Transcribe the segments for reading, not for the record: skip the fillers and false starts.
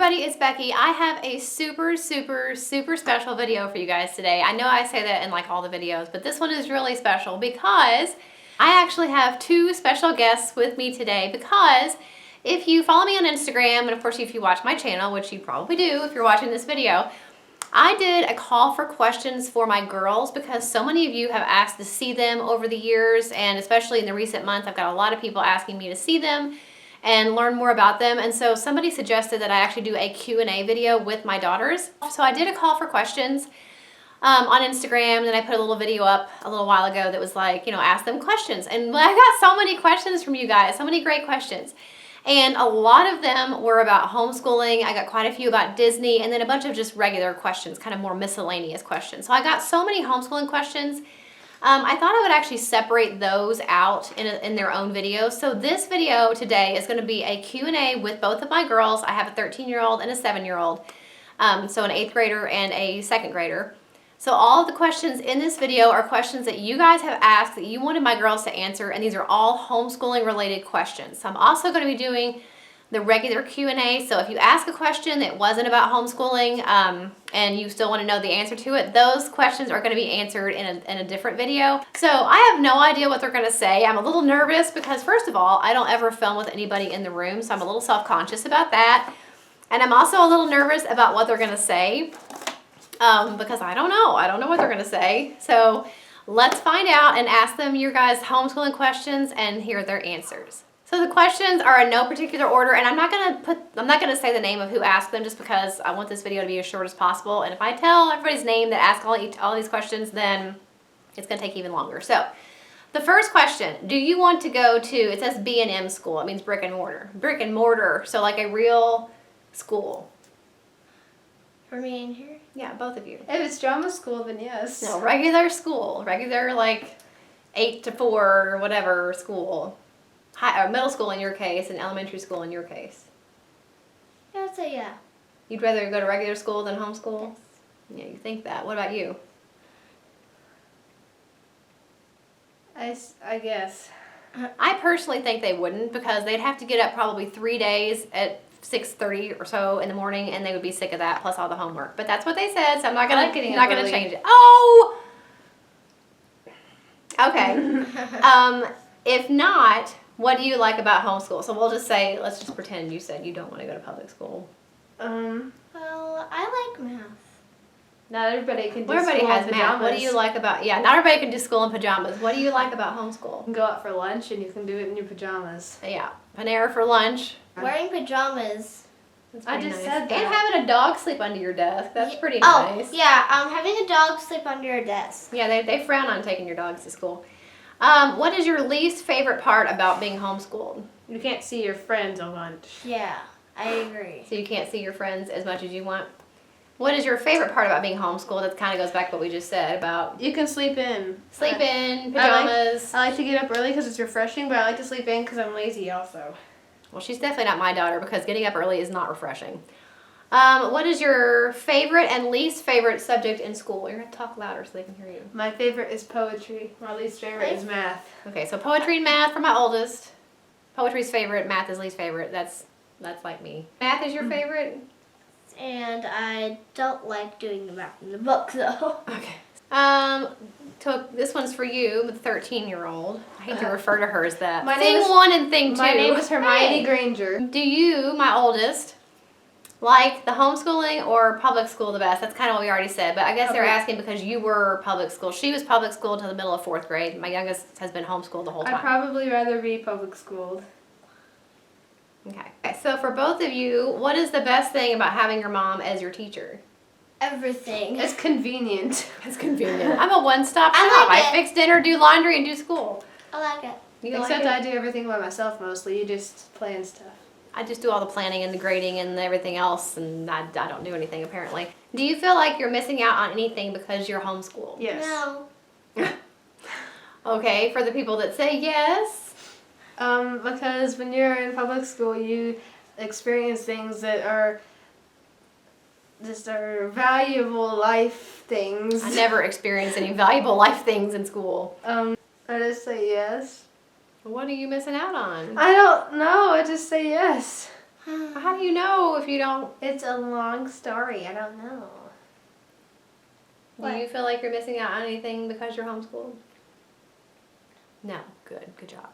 everybody, it's Becky. I have a super special video for you guys today. I know I say that in like all the videos, but this one is really special because I actually have two special guests with me today because if you follow me on Instagram, and of course if you watch my channel, which you probably do if you're watching this video, I did a call for questions for my girls because so many of you have asked to see them over the years, and especially in the recent months, I've got a lot of people asking me to see them and learn more about them. And so somebody suggested that I actually do a Q&A video with my daughters. So I did a call for questions on Instagram, and then I put a little video up a little while ago that was like, you know, ask them questions. And I got so many questions from you guys, so many great questions. And a lot of them were about homeschooling. I got quite a few about Disney, and then a bunch of just regular questions, kind of more miscellaneous questions. So I got so many homeschooling questions. I thought I would actually separate those out in their own videos. So this video today is going to be a Q&A with both of my girls. I have a 13-year-old and a 7-year-old, so an 8th grader and a 2nd grader. So all of the questions in this video are questions that you guys have asked that you wanted my girls to answer, and these are all homeschooling related questions. So I'm also going to be doing the regular Q&A, so if you ask a question that wasn't about homeschooling and you still want to know the answer to it, those questions are going to be answered in a different video. So I have no idea what they're going to say. I'm a little nervous because first of all, I don't ever film with anybody in the room, so I'm a little self-conscious about that. And I'm also a little nervous about what they're going to say because I don't know what they're going to say. So let's find out and ask them your guys' homeschooling questions and hear their answers. So the questions are in no particular order, and I'm not gonna say the name of who asked them just because I want this video to be as short as possible. And if I tell everybody's name that asked all these questions, then it's gonna take even longer. So the first question, do you want to go to, it says B&M school, it means brick and mortar. Brick and mortar, so like a real school. For me in here? Yeah, both of you. If it's drama school, then yes. No, regular school, regular like 8 to 4 or whatever school. Middle school in your case and elementary school in your case. Yeah, I'd say yeah. You'd rather go to regular school than homeschool? Yes. Yeah, you think that. What about you? I guess. I personally think they wouldn't because they'd have to get up probably 3 days at 6:30 or so in the morning, and they would be sick of that plus all the homework. But that's what they said, so I'm not gonna change it. Oh. Okay. If not, what do you like about homeschool? So we'll just say, let's just pretend you said you don't want to go to public school. Well, I like math. Not everybody can do Everybody school has in math. pajamas. What do you like about, yeah, not everybody can do school in pajamas. What do you like about homeschool? You can go out for lunch and you can do it in your pajamas. Yeah, Panera for lunch. Wearing pajamas. I just said that. And having a dog sleep under your desk. That's pretty Oh, nice. yeah, having a dog sleep under your desk. Yeah, they frown on taking your dogs to school. What is your least favorite part about being homeschooled? You can't see your friends on lunch. Yeah, I agree. So you can't see your friends as much as you want? What is your favorite part about being homeschooled? That kind of goes back to what we just said about... You can sleep in. Sleep in, pajamas. I like to get up early because it's refreshing, but I like to sleep in because I'm lazy also. Well, she's definitely not my daughter because getting up early is not refreshing. What is your favorite and least favorite subject in school? You're going to talk louder so they can hear you. My favorite is poetry. My least favorite is math. Okay, so poetry and math for my oldest. Poetry's favorite, math is least favorite. That's like me. Math is your favorite? And I don't like doing the math in the book, though. Okay. This one's for you, the 13-year-old. I hate to refer to her as that. Thing 1 and thing 2. My name is Hermione Hey. Granger. Do you, my oldest, like the homeschooling or public school the best? That's kind of what we already said, but I guess they're asking because you were public school. She was public school until the middle of 4th grade. My youngest has been homeschooled the whole time. I'd probably rather be public schooled. Okay, so for both of you, what is the best thing about having your mom as your teacher? Everything. It's convenient. It's convenient. I'm a one-stop shop. I like it. I fix dinner, do laundry, and do school. I like it. You like Except it? I do everything by myself mostly. You just plan stuff. I just do all the planning and the grading and everything else, and I don't do anything apparently. Do you feel like you're missing out on anything because you're homeschooled? Yes. No. Okay, for the people that say yes. Because when you're in public school, you experience things that are valuable life things. I never experienced any valuable life things in school. I just say yes. What are you missing out on? I don't know. I just say yes. How do you know if you don't? It's a long story. I don't know. Do you feel like you're missing out on anything because you're homeschooled? No. Good job.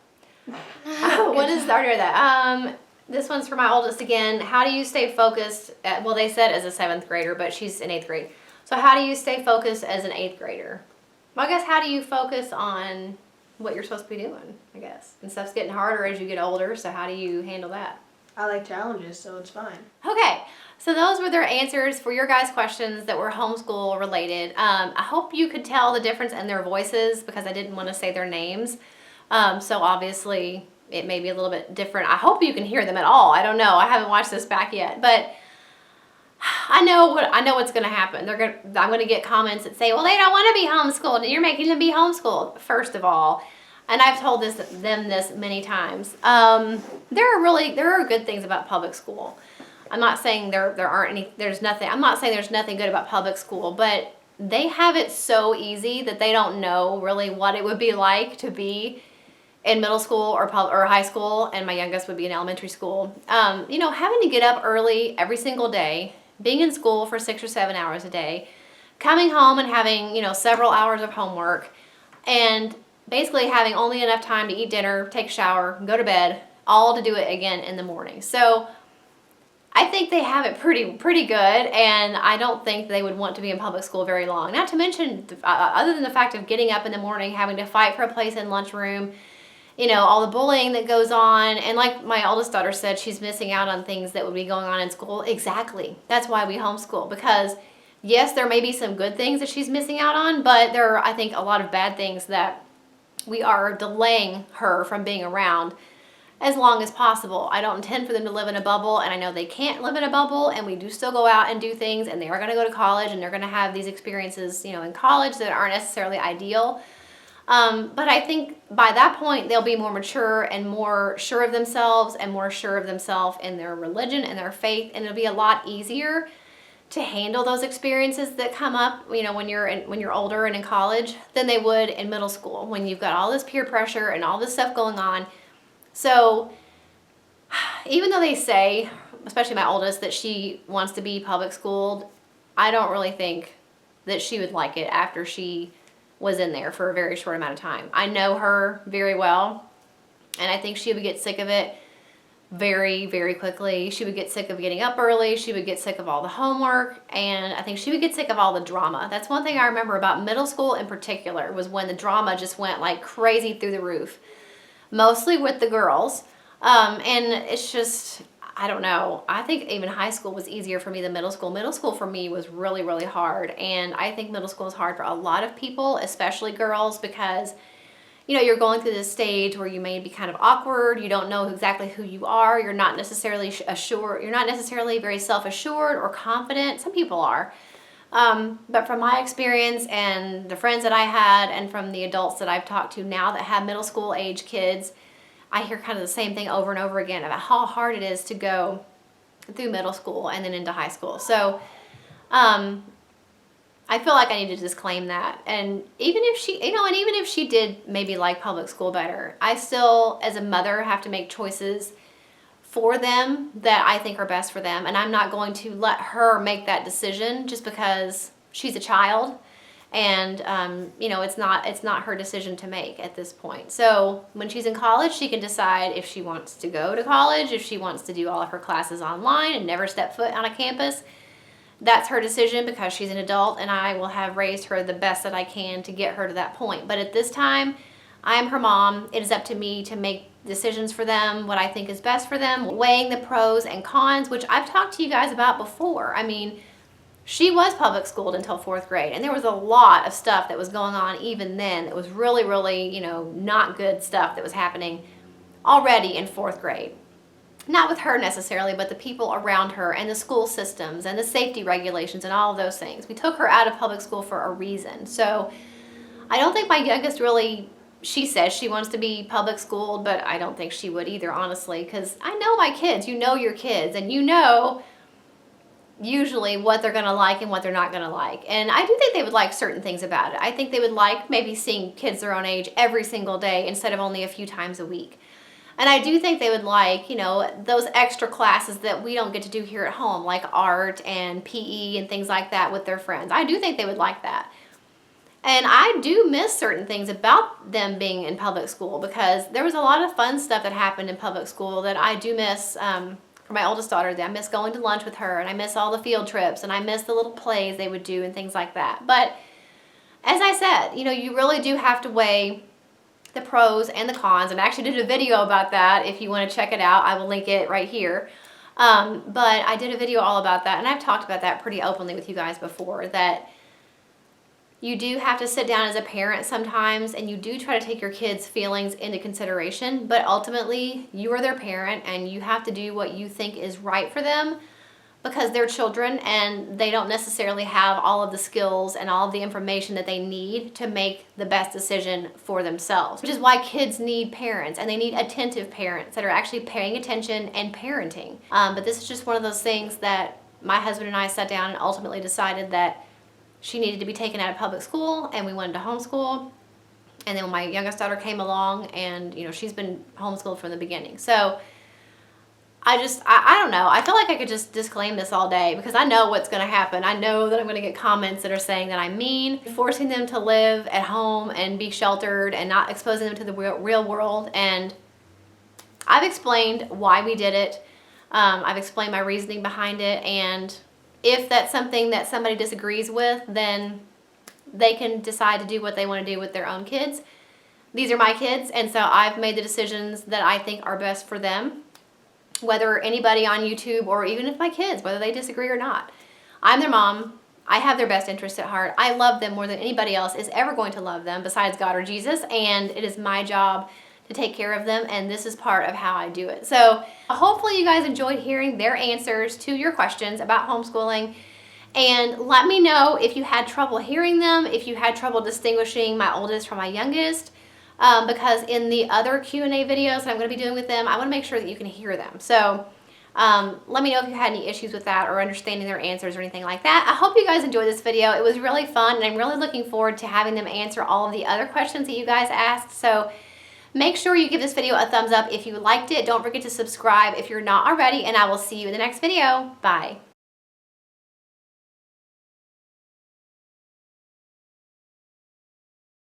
What is the order of that? This one's for my oldest again. How do you stay focused? Well, they said as a 7th grader, but she's in 8th grade. So how do you stay focused as an 8th grader? Well, I guess how do you focus on what you're supposed to be doing, I guess? And stuff's getting harder as you get older, so how do you handle that? I like challenges, so it's fine. Okay, so those were their answers for your guys' questions that were homeschool related. I hope you could tell the difference in their voices because I didn't want to say their names. So obviously it may be a little bit different. I hope you can hear them at all. I don't know. I haven't watched this back yet, but I know what's going to happen. I'm going to get comments that say, "Well, they don't want to be homeschooled, and you're making them be homeschooled." First of all, and I've told them this many times. There are good things about public school. I'm not saying there's nothing. I'm not saying there's nothing good about public school, but they have it so easy that they don't know really what it would be like to be in middle school or high school, and my youngest would be in elementary school. Having to get up early every single day, being in school for 6 or 7 hours a day, coming home and having, several hours of homework, and basically having only enough time to eat dinner, take a shower, go to bed, all to do it again in the morning. So I think they have it pretty good, and I don't think they would want to be in public school very long. Not to mention, other than the fact of getting up in the morning, having to fight for a place in lunchroom, all the bullying that goes on. And like my oldest daughter said, she's missing out on things that would be going on in school. Exactly. That's why we homeschool, because yes, there may be some good things that she's missing out on, but there are, I think, a lot of bad things that we are delaying her from being around as long as possible. I don't intend for them to live in a bubble, and I know they can't live in a bubble, and we do still go out and do things, and they are going to go to college, and they're going to have these experiences, in college that aren't necessarily ideal. But I think by that point, they'll be more mature and more sure of themselves and more sure of themselves in their religion and their faith, and it'll be a lot easier to handle those experiences that come up, when you're older and in college than they would in middle school when you've got all this peer pressure and all this stuff going on. So even though they say, especially my oldest, that she wants to be public schooled, I don't really think that she would like it after she was in there for a very short amount of time. I know her very well, and I think she would get sick of it very, very quickly. She would get sick of getting up early. She would get sick of all the homework, and I think she would get sick of all the drama. That's one thing I remember about middle school in particular, was when the drama just went like crazy through the roof, mostly with the girls. And it's just, I don't know. I think even high school was easier for me than middle school. Middle school for me was really, really hard. And I think middle school is hard for a lot of people, especially girls, because, you're going through this stage where you may be kind of awkward. You don't know exactly who you are. You're not necessarily assured. You're not necessarily very self-assured or confident. Some people are. But from my experience and the friends that I had, and from the adults that I've talked to now that have middle school age kids, I hear kind of the same thing over and over again about how hard it is to go through middle school and then into high school. So I feel like I need to disclaim that. And even if she did maybe like public school better, I still, as a mother, have to make choices for them that I think are best for them. And I'm not going to let her make that decision just because she's a child. And, it's not her decision to make at this point. So when she's in college, she can decide if she wants to go to college, if she wants to do all of her classes online and never step foot on a campus. That's her decision, because she's an adult, and I will have raised her the best that I can to get her to that point. But at this time, I am her mom. It is up to me to make decisions for them, what I think is best for them, weighing the pros and cons, which I've talked to you guys about before. I mean, she was public schooled until 4th grade, and there was a lot of stuff that was going on even then. It was really, really, not good stuff that was happening already in 4th grade. Not with her necessarily, but the people around her and the school systems and the safety regulations and all of those things. We took her out of public school for a reason. So I don't think my youngest really, she says she wants to be public schooled, but I don't think she would either, honestly, because I know my kids. You know your kids, and usually what they're going to like and what they're not going to like. And I do think they would like certain things about it. I think they would like maybe seeing kids their own age every single day instead of only a few times a week. And I do think they would like, you know, those extra classes that we don't get to do here at home, like art and PE and things like that with their friends. I do think they would like that. And I do miss certain things about them being in public school, because there was a lot of fun stuff that happened in public school that I do miss. For my oldest daughter, I miss going to lunch with her, and I miss all the field trips, and I miss the little plays they would do and things like that. But as I said, you know, you really do have to weigh the pros and the cons, and I actually did a video about that. If you want to check it out, I will link it right here. But I did a video all about that, and I've talked about that pretty openly with you guys before, that you do have to sit down as a parent sometimes, and you do try to take your kids' feelings into consideration, but ultimately you are their parent and you have to do what you think is right for them, because they're children and they don't necessarily have all of the skills and all of the information that they need to make the best decision for themselves. Which is why kids need parents, and they need attentive parents that are actually paying attention and parenting. But this is just one of those things that my husband and I sat down and ultimately decided that she needed to be taken out of public school, and we wanted to homeschool. And then when my youngest daughter came along, and you know, she's been homeschooled from the beginning. So I don't know. I feel like I could just disclaim this all day, because I know what's going to happen. I know that I'm going to get comments that are saying that I'm mean, forcing them to live at home and be sheltered and not exposing them to the real world. And I've explained why we did it. I've explained my reasoning behind it, and if that's something that somebody disagrees with, then they can decide to do what they want to do with their own kids. These are my kids, and so I've made the decisions that I think are best for them, whether anybody on YouTube or even if my kids, whether they disagree or not. I'm their mom. I have their best interest at heart. I love them more than anybody else is ever going to love them besides God or Jesus, and it is my job to take care of them, and this is part of how I do it. So hopefully you guys enjoyed hearing their answers to your questions about homeschooling, and let me know if you had trouble hearing them, if you had trouble distinguishing my oldest from my youngest, because in the other Q&A videos that I'm going to be doing with them, I want to make sure that you can hear them. So let me know if you had any issues with that or understanding their answers or anything like that. I hope you guys enjoyed this video. It was really fun, and I'm really looking forward to having them answer all of the other questions that you guys asked. So make sure you give this video a thumbs up if you liked it. Don't forget to subscribe if you're not already, and I will see you in the next video. Bye.